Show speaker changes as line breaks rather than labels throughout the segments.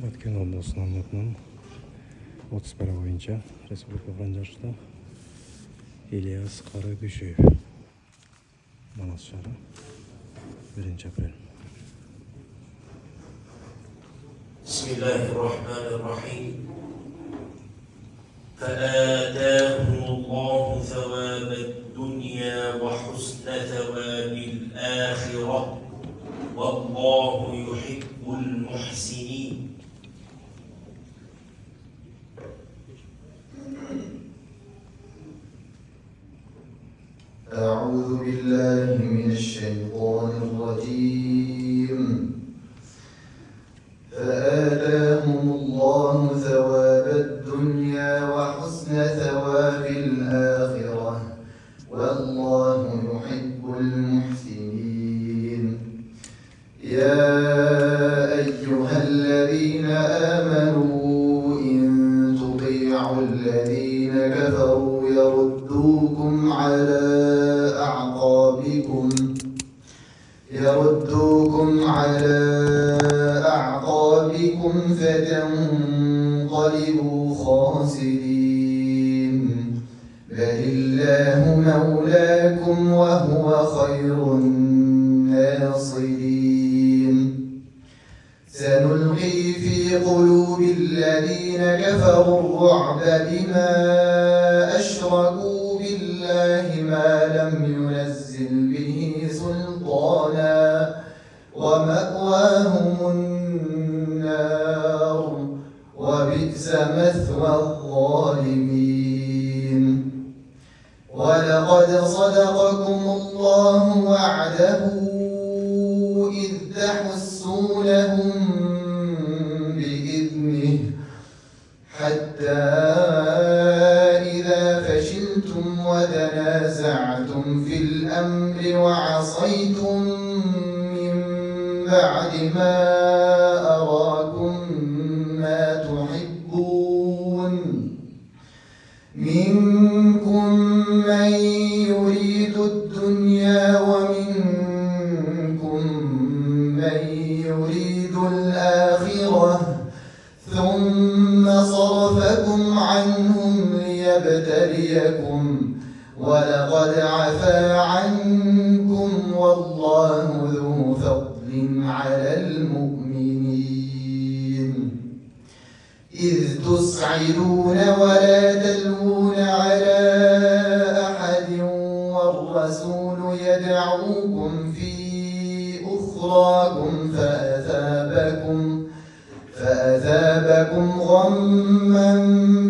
Өткен облысының атынан 31 бойынша республикалық жарышта Ильяс Карадүшев Манас шары 1 апрель.
Bismillahirrahmanirrahim. فآتاهم الله ثواب الدنيا وحسن ثواب الآخرة والله يحب المحسنين.
أعوذ بالله من الشيطان الرجيم. فآتاهم الله ثواب الدنيا وحسن ثواب الآخرة والله يحب المحسنين. يا أيها الذين آمنوا إن تطيعوا الذين كفروا يردوكم على أعقابكم فتنقلبوا خاسرين. بل الله مولاكم وهو خير الناصرين. سنلقي في قلوب الذين كفروا الرعب بما أشركوا بالله ما لم ينزل به سلطانا ومأواهم النار وبئس مثوى الظالمين. ولقد صدقكم الله وعده إذ تحسونهم بإذنه حتى إذا فشلتم وتنازعتم في الأمر وعصيتم من بعد ما أراكم ما تحبون. منكم من يريد الدنيا ومنكم من يريد الآخرة ثم صرفكم عنهم ليبتليكم ولقد عفا عنكم والله ذو فضل على المؤمنين. إذ تسعدون ولا تلوون على أحد والرسول يدعوكم في أخراكم فأثابكم غما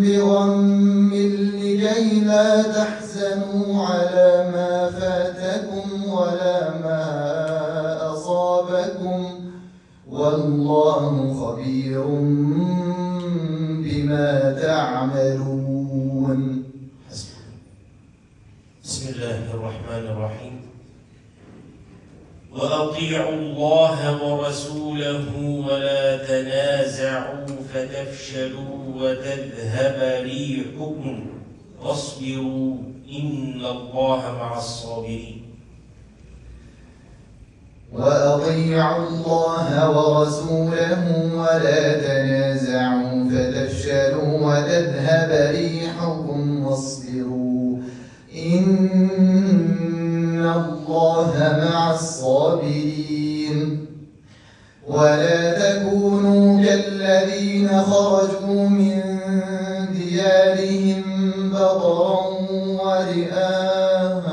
بغم لكي لا تحزنوا على ما فاتكم ولا ما أصابكم والله خبير بما تعملون.
بسم الله الرحمن الرحيم. وأطيعوا الله ورسوله ولا تنازعوا فتفشلوا وتذهب ريحكم واصبروا إن الله مع الصابرين.
وأطيعوا الله ورسوله ولا تنازعوا فتفشلوا وتذهب ريحكم واصبروا إن الله مع الصابرين. ولا تكونوا كالذين خرجوا من ديارهم بطرا ورئاء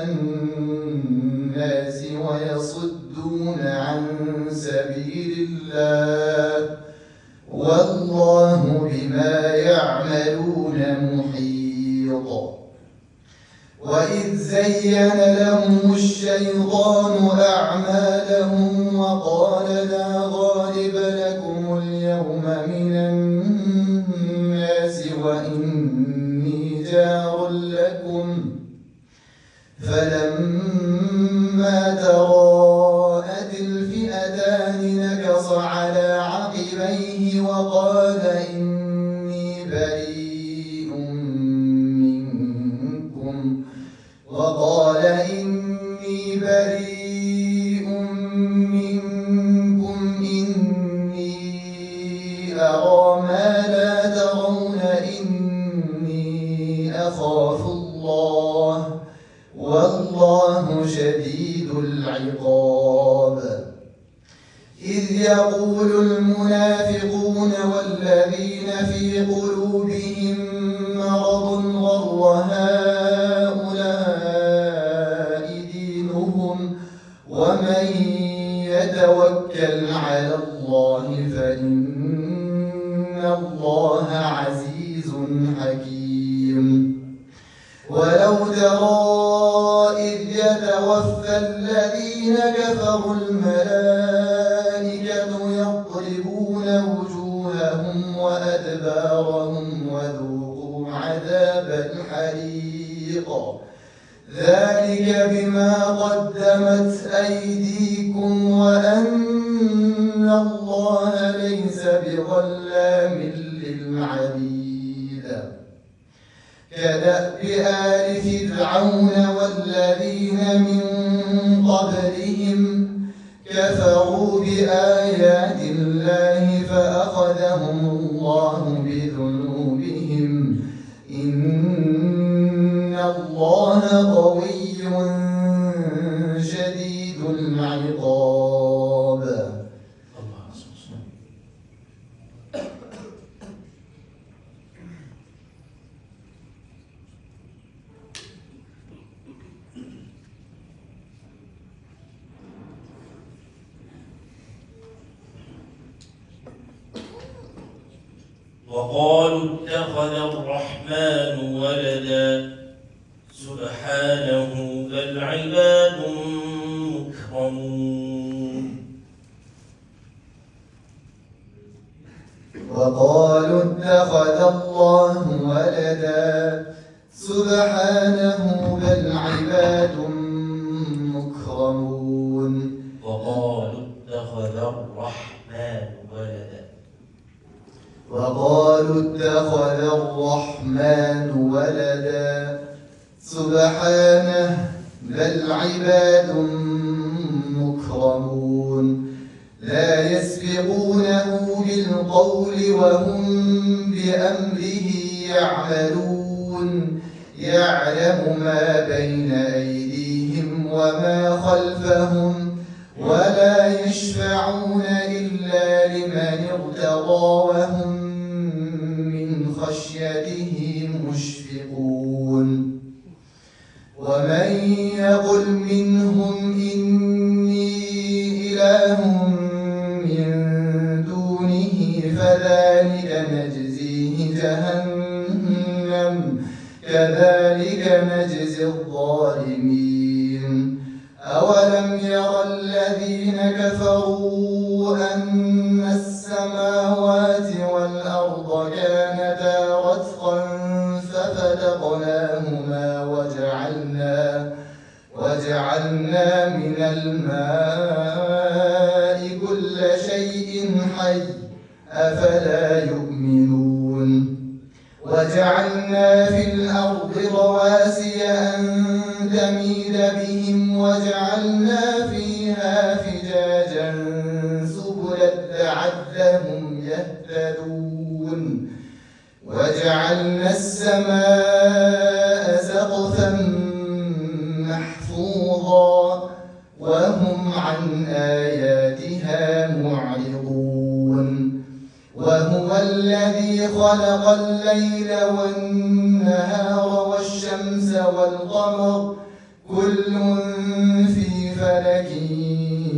الناس ويصدون عن سبيل الله والله بما يعملون محيط. وإذ زين لهم الشيطان أعمالهم وقال لا غالب لكم اليوم من الناس وإني جار لكم فلما تراءت الفئتان نكص على عقبيه وقال إني بريء منكم إني أرى ما لا ترون إني أخاف الله والله شديد العقاب. إذ يقول المنافقون والذين في قلوبهم مرض غر هؤلاء دينهم ومن يتوكل على الله فإن الله عزيز حكيم. ولو ترى إذ يتوفى الذين كفروا الملائكة يضربون وجوههم وأدبارهم وذوقوا عذاب الحريق ذلك بما قدمت أيديكم وأن الله ليس بظلام للعبيد. كدأب آل فرعون والذين من قبلهم كفروا بآيات الله فأخذهم الله بذنوبهم إن الله قوي شديد العقاب.
وقالوا اتخذ الرحمن ولدا سبحانه بل عباد مكرمون.
وقالوا اتخذ الله ولدا سبحانه بل عباد مكرمون.
وقالوا اتخذ الرحمن ولدا.
وقالوا اتخذ الرحمن ولدا سبحانه بل عباد مكرمون لا يسبقونه بالقول وهم بأمره يعملون. يعلم ما بين أيديهم وما خلفهم ولا يشفعون إلا لمن ارتضى وهم من خشيته مشفقون. ومن يقل منهم إني إله من دونه فذلك نجزيه جهنم كذلك نجزي الظالمين. أولم يرى الذين كفروا أن السماوات والأرض كانتا رتقا ففتقناهما وجعلنا من الماء كل شيء حي أفلا يؤمنون. وجعلنا في الأرض رواسي أن تميد بهم وجعلنا فيها فجاجا سبلا لعلهم يهتدون. وجعلنا السماء سقفا محفوظا وهم عن آياتها معرضون. وهو الذي خلق الليل والنهار والشمس والقمر كل في فلك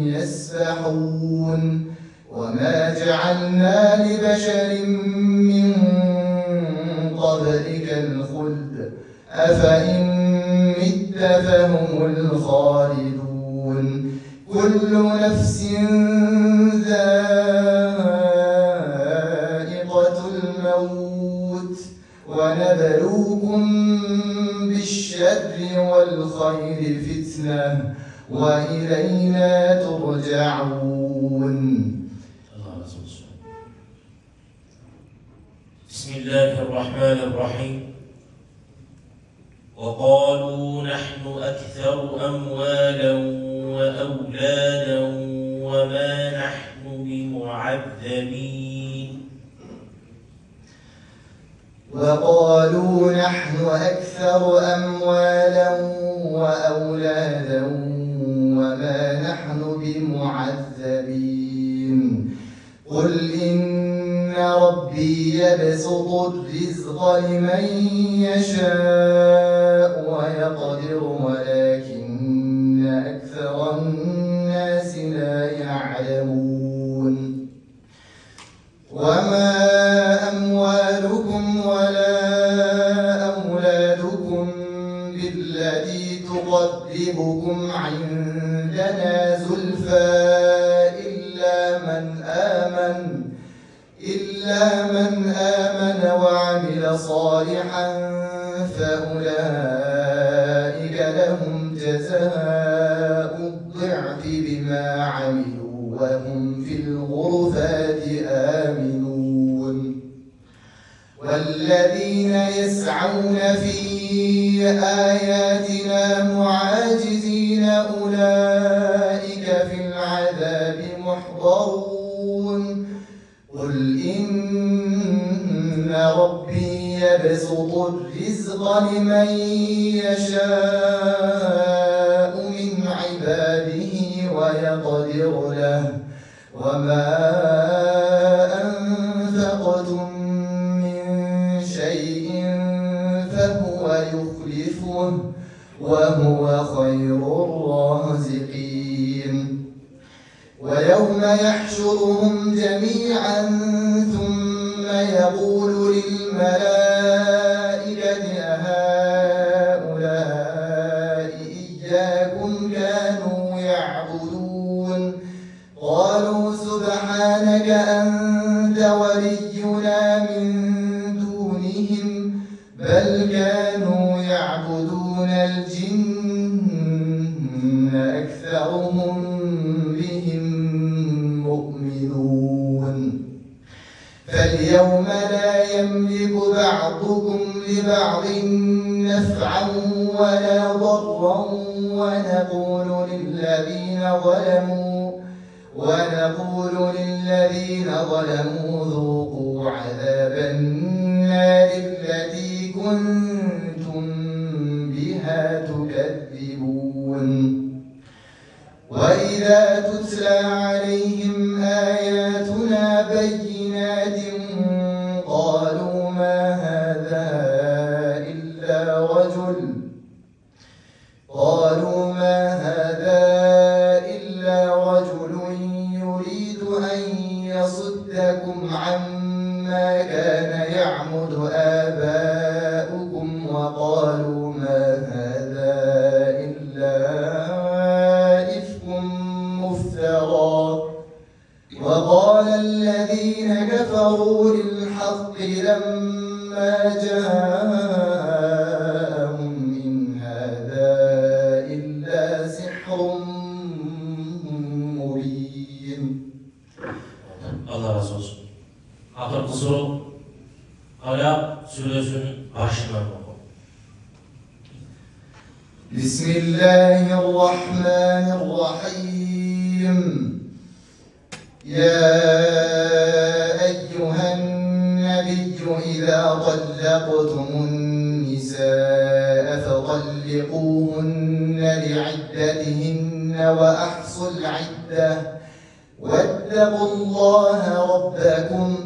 يسبحون. وما جعلنا لبشر من قبلك الخلد أفإن مت فهم الخالدون. كل نفس ذائقة الموت ونبلوكم بالشر والخير فتنة وإلينا ترجعون.
بسم الله الرحمن الرحيم. وقالوا نحن أكثر أموالا وأولادا وما نحن بمعذبين.
وقالوا نحن أكثر أموالا وأولادا وما نحن بمعذبين قل إن ربي يبسط الرزق لمن يشاء ويقدر ولكن أكثر الناس لا يعلمون وما أموالكم ولا أولادكم بالتي تقربكم عندنا زلفى إلا من آمن وعمل صالحا فأولئك لهم جزاء الضعف بما عملوا وهم في الغرفات آمنون والذين يسعون في آياتنا معاجزين أولئك في العذاب محضرون قل إن ربي يبسط الرزق لمن يشاء من عباده ويقدر له وما أنفقتم من شيء فهو يخلفه وهو خير الرازقين ويوم يحشرهم جميعا ثم يقول للملائكة أهؤلاء إياكم كانوا يعبدون قالوا سبحانك أنت ولينا من دونهم بل كانوا يعبدون الجن أكثرهم فاليوم لا يملك بعضكم لبعض نفعا ولا ضرا ونقول للذين ظلموا ذوقوا عذاب النار التي كنتم بها تكذبون وإذا تتلى عليهم آياتنا بينات قالوا ما هذا إلا رجل يريد أن يصدكم عما كان يعبد آباؤكم وقالوا ما هذا إلا إفك مفترى وقال الذين كفروا للحق لما جاءهم إن هذا إلا سحر مبين.
Allah razı olsun. Hatırlı soru Alak Suresinin başından oku.
Bismillahirrahmanirrahim. يا أيها النبي إذا طلقتم النساء فطلقوهن لعدتهن وأحصوا العدة واتقوا الله ربكم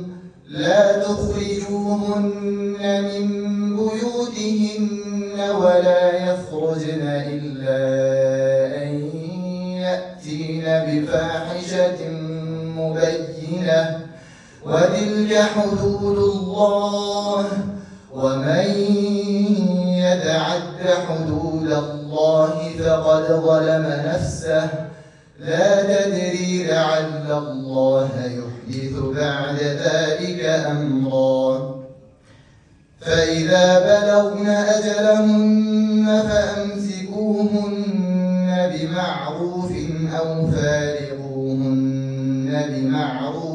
لا تخرجوهن من بيوتهن ولا يخرجن إلا أن يأتين بفاحشة مبينة وتلك حدود الله ومن يتعد حدود الله فقد ظلم نفسه لا تدري لعل الله يحدث بعد ذلك أمرا فإذا بلغن أجلهن فأمسكوهن بمعروف أو فارقوهن بمعروف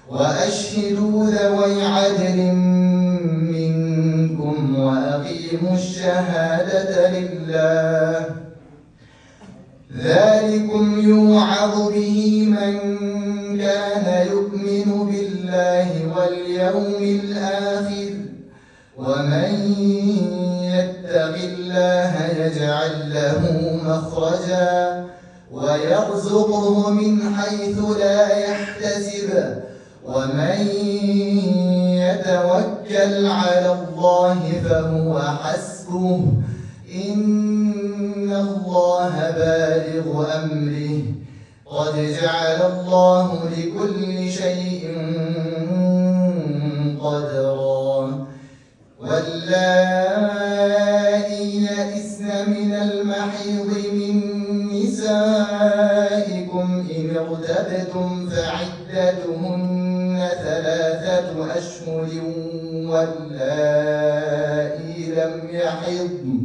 وأشهدوا ذوي عدل منكم وأقيموا الشهادة لله ذلكم يوعظ به من كان يؤمن بالله واليوم الآخر ومن يتق الله يجعل له مخرجا ويرزقه من حيث لا يحتسب ومن يتوكل على الله فهو حسبه إن الله بالغ أمره قد جعل الله لكل شيء قدرا واللائي يئسن من المحيض من نسائكم إن ارتبتم فعدتهن 3 أشهر واللائي لم يحضن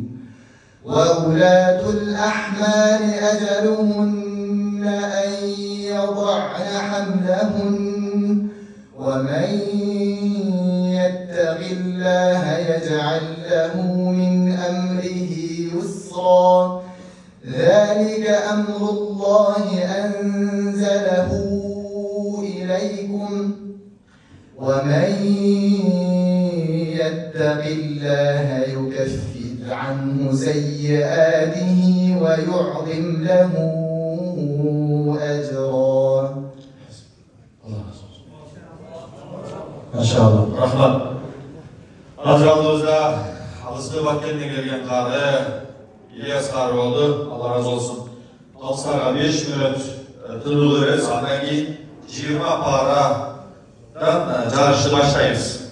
وأولاة الأحمال أجلهن أن يضعن حملهن ومن يتق الله يجعل له من أمره يسرا ذلك أمر الله أنزله إليكم ومن يتق الله يكفر عنه سيئاته ويعظم له أجرا.
Maşallah. Rahmat. Hazırlığımızda Halısı Vakti'ne gelgen karı, İlyas karı oldu. Allah razı olsun. Dostlara 5 minut tınılı veririz. Ondan 20 paradan jarışı başlayırız.